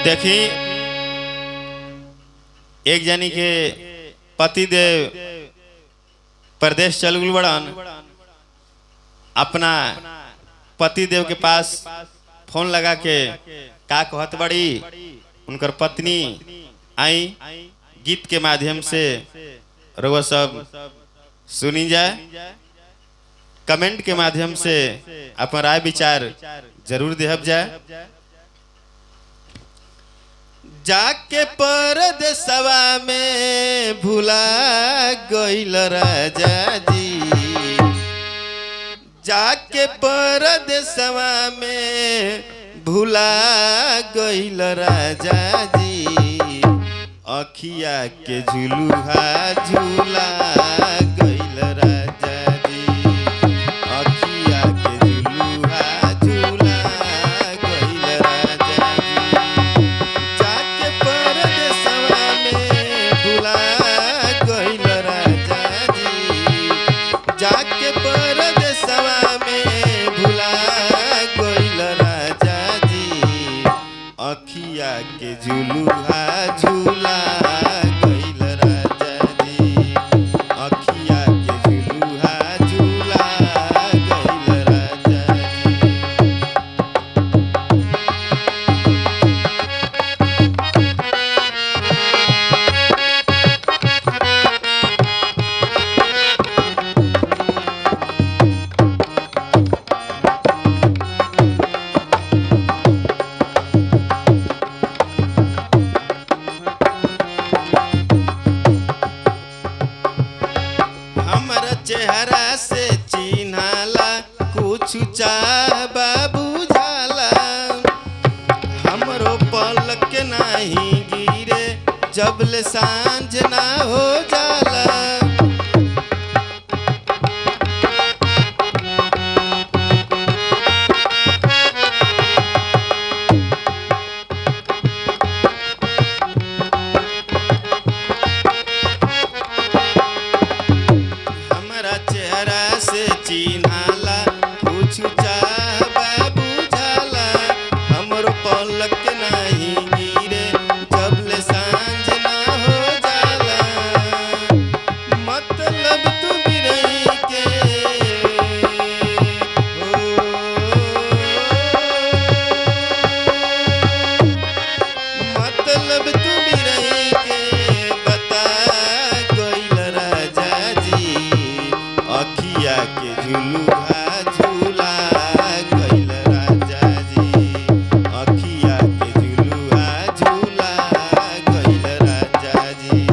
देखी एक जानी के पति देव प्रदेश चल गए बड़न, अपना पति देव के पास फोन लगा के का कहत बड़ी उनकर पत्नी आई गीत के माध्यम से रउआ सब सुनी जाए, कमेंट के माध्यम से अपन राय विचार जरूर देहब जाए। जाके परदेसवा में भुला गइल राजा जी, जाके परदेसवा में भुला गइल राजा जी, अखिया के झुलुहा झूला गइल राजा जी, अखिया के झुलुहा झूला गइल राजा जी, जाके परदेसवा में भुला गइल राजा जी, जाके परदेसवा में भुला गइल राजा जी, अखिया के झुलुहा झूला गइल राजा जी, अखिया के झुलुहा झूला गइल राजा जी। हमर चेहरा से चिन्हाला कुछ चाहबा बुझाला, हमरो पलक नहीं गिरे जबले सांझ ना हो जाला। हमरा चेहरा से चिन्हाला कुछ चाहबा बुझाला, हमरो पलक नहीं गिरे जबले सांझ ना हो जाला। मतलब तू बिरही के हो, मतलब तू बिरही के बता गइल राजा जी, अखिया के झुलुहा झूला गइल राजा जी, अखिया के झुलुहा झूला गइल राजा जी।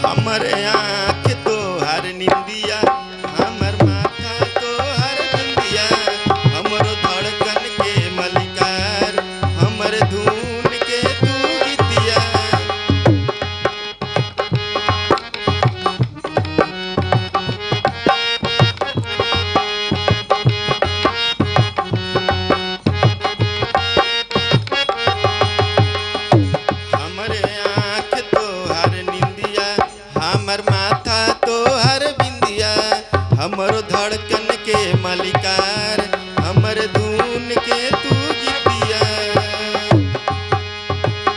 हमरे आँख तोहर निंदिया, हमर माथा तोहर बिंदिया, हमरो धड़कन के मलिकार, हमर धुन के तू गीतिया। हमरे आँख तोहर निंदिया, हमर माथा तोहर बिंदिया, हमरो धड़कन के मलिकार, हमर धुन के तू गीतिया।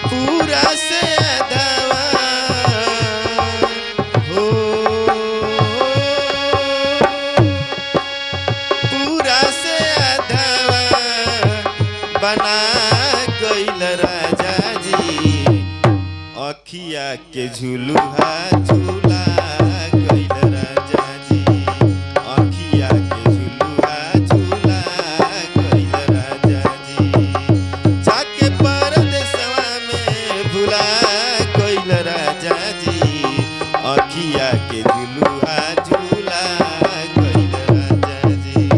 पूरा से अधवा हो, पूरा से अधवा बना गइल राजा जी, अखिया के झुलुहा झूला गइल राजा जी, अखिया के झुलुहा झूला गइल राजा जी, जाके परदेसवा में भुला गइल राजा जी, अखिया के झुलुहा झूला गइल राजा जी।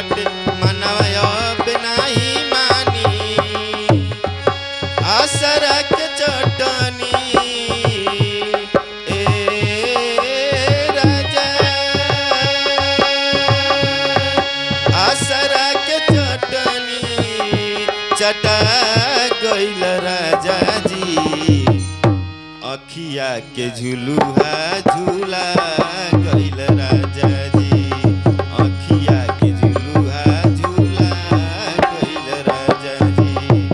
चट मनवा अब नहीं मानी आसरा के चटनी चटा गइल राजा जी अखिया के झुलुहा झूला गइल राजा जी अखिया के झुलुहा झूला गइल राजा जी।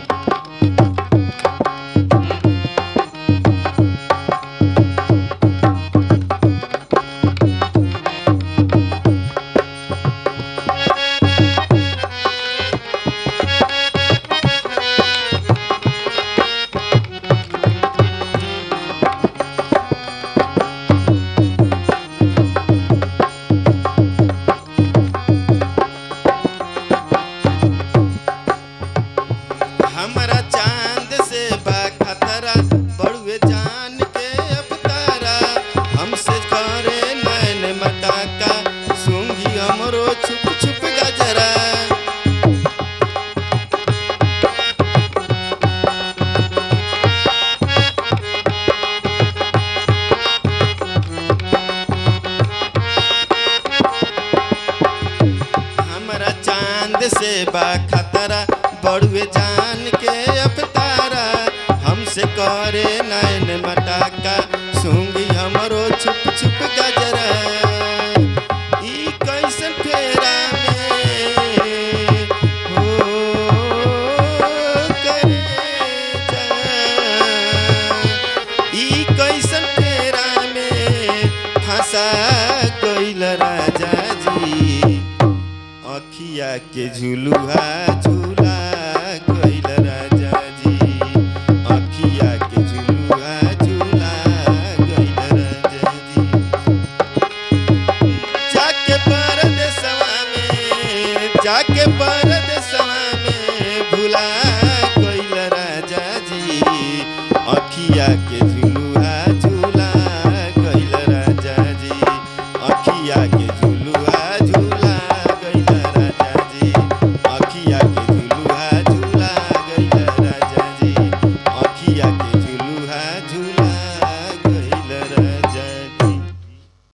हमारा चांद से बा खतरा बड़ुए जान के अवतारा हमसे करे नैन मटाका सूंघी हमरो छुप छुप गजरा हमारा चांद से बा खतरा बड़ुए जान के अवतारा हमसे करे नैन मटाका सूंघी हमरो छुप छुप गजरा ई कैसन फेरा में हो करे जा ई कैसन फेरा में फंसा गइल राजा जी अखिया के झुलुहा झूला गइल राजा जी अखिया के झुलुहा झूला गइल राजा जी। जाके परदेसवा में भुला गइल राजा जी अखिया के झुलुहा झूला गइल राजा जी अखिया के झूला